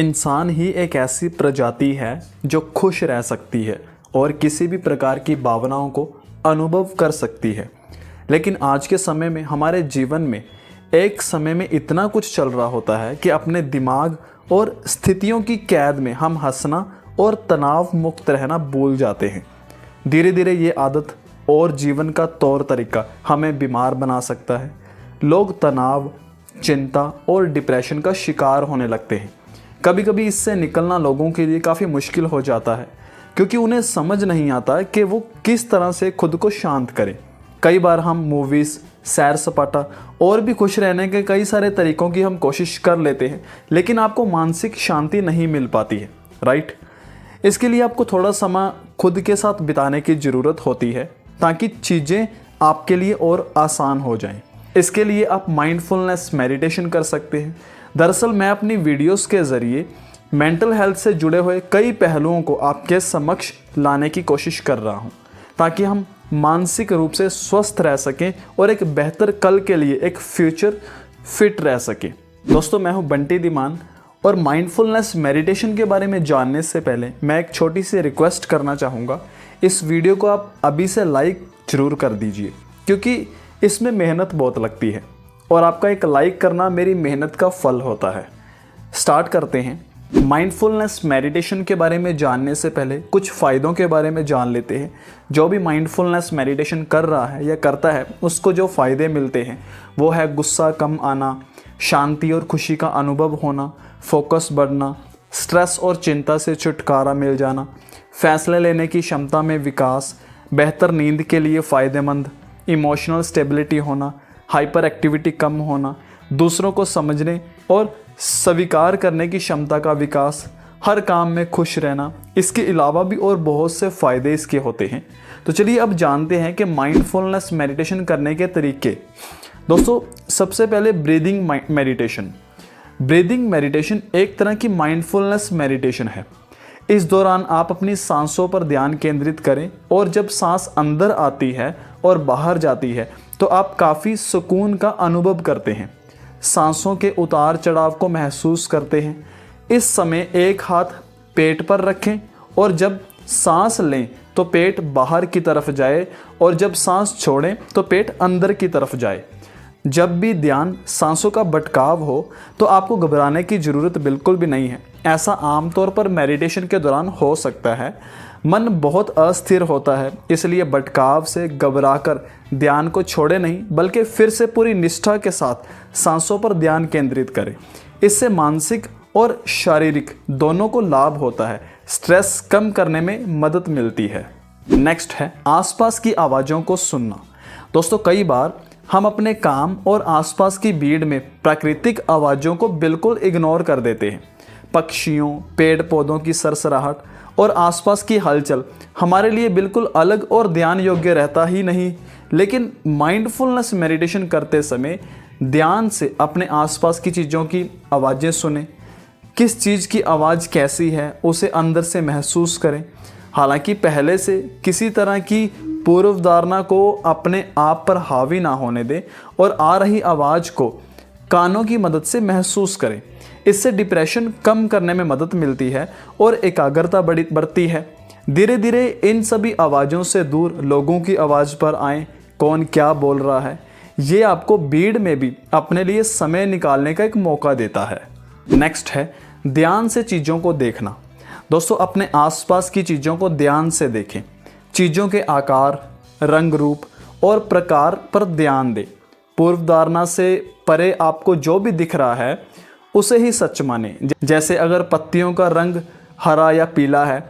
इंसान ही एक ऐसी प्रजाति है जो खुश रह सकती है और किसी भी प्रकार की भावनाओं को अनुभव कर सकती है। लेकिन आज के समय में हमारे जीवन में एक समय में इतना कुछ चल रहा होता है कि अपने दिमाग और स्थितियों की कैद में हम हंसना और तनाव मुक्त रहना भूल जाते हैं। धीरे धीरे ये आदत और जीवन का तौर तरीका हमें बीमार बना सकता है। लोग तनाव, चिंता और डिप्रेशन का शिकार होने लगते हैं। कभी कभी इससे निकलना लोगों के लिए काफ़ी मुश्किल हो जाता है, क्योंकि उन्हें समझ नहीं आता कि वो किस तरह से खुद को शांत करें। कई बार हम मूवीज़, सैर सपाटा और भी खुश रहने के कई सारे तरीक़ों की हम कोशिश कर लेते हैं, लेकिन आपको मानसिक शांति नहीं मिल पाती है, राइट। इसके लिए आपको थोड़ा समय खुद के साथ बिताने की ज़रूरत होती है, ताकि चीज़ें आपके लिए और आसान हो जाएं। इसके लिए आप माइंडफुलनेस मेडिटेशन कर सकते हैं। दरअसल मैं अपनी वीडियोस के ज़रिए मेंटल हेल्थ से जुड़े हुए कई पहलुओं को आपके समक्ष लाने की कोशिश कर रहा हूं, ताकि हम मानसिक रूप से स्वस्थ रह सकें और एक बेहतर कल के लिए एक फ्यूचर फिट रह सकें। दोस्तों, मैं हूं बंटी धीमान और माइंडफुलनेस मेडिटेशन के बारे में जानने से पहले मैं एक छोटी सी रिक्वेस्ट करना चाहूँगा। इस वीडियो को आप अभी से लाइक ज़रूर कर दीजिए, क्योंकि इसमें मेहनत बहुत लगती है और आपका एक लाइक करना मेरी मेहनत का फल होता है। स्टार्ट करते हैं। माइंडफुलनेस मेडिटेशन के बारे में जानने से पहले कुछ फ़ायदों के बारे में जान लेते हैं। जो भी माइंडफुलनेस मेडिटेशन कर रहा है या करता है, उसको जो फ़ायदे मिलते हैं वो है गुस्सा कम आना, शांति और खुशी का अनुभव होना, फोकस बढ़ना, स्ट्रेस और चिंता से छुटकारा मिल जाना, फैसले लेने की क्षमता में विकास, बेहतर नींद के लिए फ़ायदेमंद, इमोशनल स्टेबिलिटी होना, हाइपर एक्टिविटी कम होना, दूसरों को समझने और स्वीकार करने की क्षमता का विकास, हर काम में खुश रहना। इसके अलावा भी और बहुत से फ़ायदे इसके होते हैं। तो चलिए अब जानते हैं कि माइंडफुलनेस मेडिटेशन करने के तरीके। दोस्तों, सबसे पहले ब्रीदिंग मेडिटेशन। ब्रीदिंग मेडिटेशन एक तरह की माइंडफुलनेस मेडिटेशन है। इस दौरान आप अपनी सांसों पर ध्यान केंद्रित करें और जब सांस अंदर आती है और बाहर जाती है तो आप काफ़ी सुकून का अनुभव करते हैं। सांसों के उतार चढ़ाव को महसूस करते हैं। इस समय एक हाथ पेट पर रखें और जब सांस लें तो पेट बाहर की तरफ जाए और जब सांस छोड़ें तो पेट अंदर की तरफ जाए। जब भी ध्यान सांसों का भटकाव हो तो आपको घबराने की ज़रूरत बिल्कुल भी नहीं है। ऐसा आमतौर पर मेडिटेशन के दौरान हो सकता है। मन बहुत अस्थिर होता है, इसलिए भटकाव से घबराकर ध्यान को छोड़े नहीं, बल्कि फिर से पूरी निष्ठा के साथ सांसों पर ध्यान केंद्रित करें। इससे मानसिक और शारीरिक दोनों को लाभ होता है। स्ट्रेस कम करने में मदद मिलती है। नेक्स्ट है आसपास की आवाज़ों को सुनना। दोस्तों, कई बार हम अपने काम और आसपास की भीड़ में प्राकृतिक आवाज़ों को बिल्कुल इग्नोर कर देते हैं। पक्षियों, पेड़ पौधों की सरसराहट और आसपास की हलचल हमारे लिए बिल्कुल अलग और ध्यान योग्य रहता ही नहीं। लेकिन माइंडफुलनेस मेडिटेशन करते समय ध्यान से अपने आसपास की चीज़ों की आवाज़ें सुनें। किस चीज़ की आवाज़ कैसी है उसे अंदर से महसूस करें। हालांकि पहले से किसी तरह की पूर्व धारणा को अपने आप पर हावी ना होने दें और आ रही आवाज़ को कानों की मदद से महसूस करें। इससे डिप्रेशन कम करने में मदद मिलती है और एकाग्रता बढ़ती है। धीरे धीरे इन सभी आवाज़ों से दूर लोगों की आवाज़ पर आएं। कौन क्या बोल रहा है, ये आपको भीड़ में भी अपने लिए समय निकालने का एक मौका देता है। नेक्स्ट है ध्यान से चीज़ों को देखना। दोस्तों, अपने आसपास की चीज़ों को ध्यान से देखें। चीज़ों के आकार, रंग, रूप और प्रकार पर ध्यान दें। पूर्व धारणा से परे आपको जो भी दिख रहा है उसे ही सच माने। जैसे अगर पत्तियों का रंग हरा या पीला है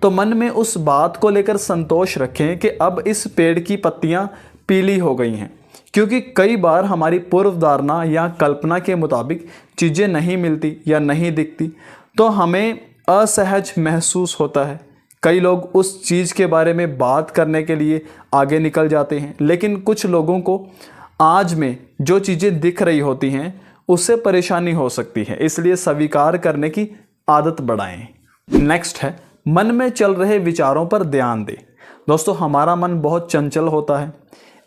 तो मन में उस बात को लेकर संतोष रखें कि अब इस पेड़ की पत्तियां पीली हो गई हैं, क्योंकि कई बार हमारी पूर्व धारणा या कल्पना के मुताबिक चीज़ें नहीं मिलती या नहीं दिखती तो हमें असहज महसूस होता है। कई लोग उस चीज़ के बारे में बात करने के लिए आगे निकल जाते हैं, लेकिन कुछ लोगों को आज में जो चीज़ें दिख रही होती हैं उससे परेशानी हो सकती है, इसलिए स्वीकार करने की आदत बढ़ाएं। नेक्स्ट है मन में चल रहे विचारों पर ध्यान दें। दोस्तों, हमारा मन बहुत चंचल होता है।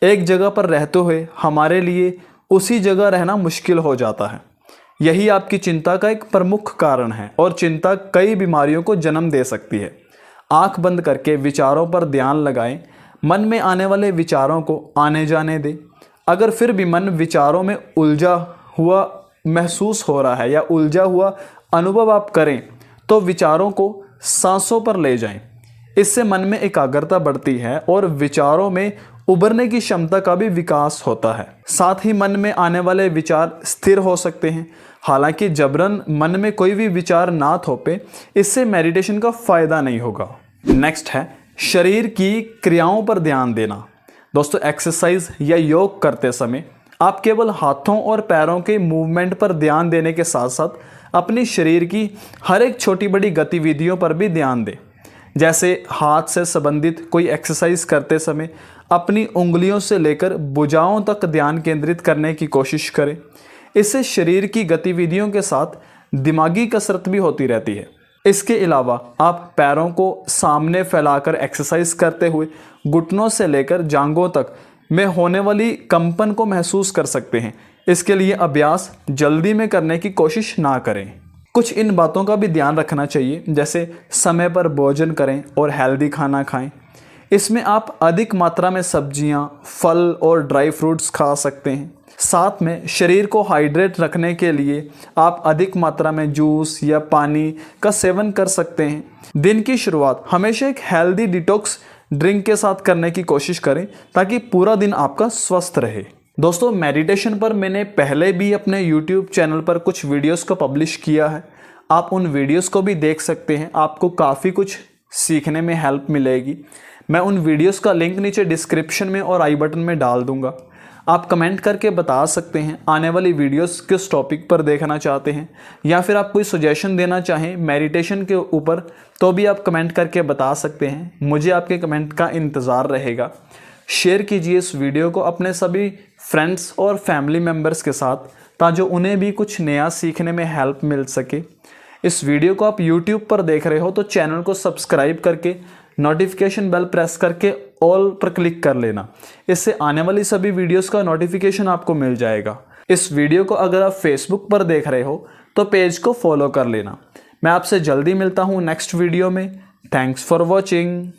एक जगह पर रहते हुए हमारे लिए उसी जगह रहना मुश्किल हो जाता है। यही आपकी चिंता का एक प्रमुख कारण है और चिंता कई बीमारियों को जन्म दे सकती है। आंख बंद करके विचारों पर ध्यान लगाएं, मन में आने वाले विचारों को आने जाने दें। अगर फिर भी मन विचारों में उलझा हुआ महसूस हो रहा है या उलझा हुआ अनुभव आप करें तो विचारों को सांसों पर ले जाएं। इससे मन में एकाग्रता बढ़ती है और विचारों में उभरने की क्षमता का भी विकास होता है। साथ ही मन में आने वाले विचार स्थिर हो सकते हैं। हालांकि जबरन मन में कोई भी विचार ना थोपे, इससे मेडिटेशन का फायदा नहीं होगा। नेक्स्ट है शरीर की क्रियाओं पर ध्यान देना। दोस्तों, एक्सरसाइज या योग करते समय आप केवल हाथों और पैरों के मूवमेंट पर ध्यान देने के साथ साथ अपनी शरीर की हर एक छोटी बड़ी गतिविधियों पर भी ध्यान दें। जैसे हाथ से संबंधित कोई एक्सरसाइज करते समय अपनी उंगलियों से लेकर भुजाओं तक ध्यान केंद्रित करने की कोशिश करें। इससे शरीर की गतिविधियों के साथ दिमागी कसरत भी होती रहती है। इसके अलावा आप पैरों को सामने फैलाकर एक्सरसाइज करते हुए घुटनों से लेकर जांघों तक में होने वाली कंपन को महसूस कर सकते हैं। इसके लिए अभ्यास जल्दी में करने की कोशिश ना करें। कुछ इन बातों का भी ध्यान रखना चाहिए, जैसे समय पर भोजन करें और हेल्दी खाना खाएं। इसमें आप अधिक मात्रा में सब्जियां, फल और ड्राई फ्रूट्स खा सकते हैं। साथ में शरीर को हाइड्रेट रखने के लिए आप अधिक मात्रा में जूस या पानी का सेवन कर सकते हैं। दिन की शुरुआत हमेशा एक हेल्दी डिटॉक्स ड्रिंक के साथ करने की कोशिश करें ताकि पूरा दिन आपका स्वस्थ रहे। दोस्तों, मेडिटेशन पर मैंने पहले भी अपने YouTube चैनल पर कुछ वीडियोस को पब्लिश किया है। आप उन वीडियोस को भी देख सकते हैं, आपको काफ़ी कुछ सीखने में हेल्प मिलेगी। मैं उन वीडियोस का लिंक नीचे डिस्क्रिप्शन में और आई बटन में डाल दूंगा। आप कमेंट करके बता सकते हैं आने वाली वीडियोस किस टॉपिक पर देखना चाहते हैं, या फिर आप कोई सजेशन देना चाहें मेडिटेशन के ऊपर तो भी आप कमेंट करके बता सकते हैं। मुझे आपके कमेंट का इंतज़ार रहेगा। शेयर कीजिए इस वीडियो को अपने सभी फ्रेंड्स और फैमिली मेम्बर्स के साथ ताकि उन्हें भी कुछ नया सीखने में हेल्प मिल सके। इस वीडियो को आप YouTube पर देख रहे हो तो चैनल को सब्सक्राइब करके नोटिफिकेशन बेल प्रेस करके ऑल पर क्लिक कर लेना। इससे आने वाली सभी वीडियोस का नोटिफिकेशन आपको मिल जाएगा। इस वीडियो को अगर आप फेसबुक पर देख रहे हो तो पेज को फॉलो कर लेना। मैं आपसे जल्दी मिलता हूँ नेक्स्ट वीडियो में। Thanks for watching.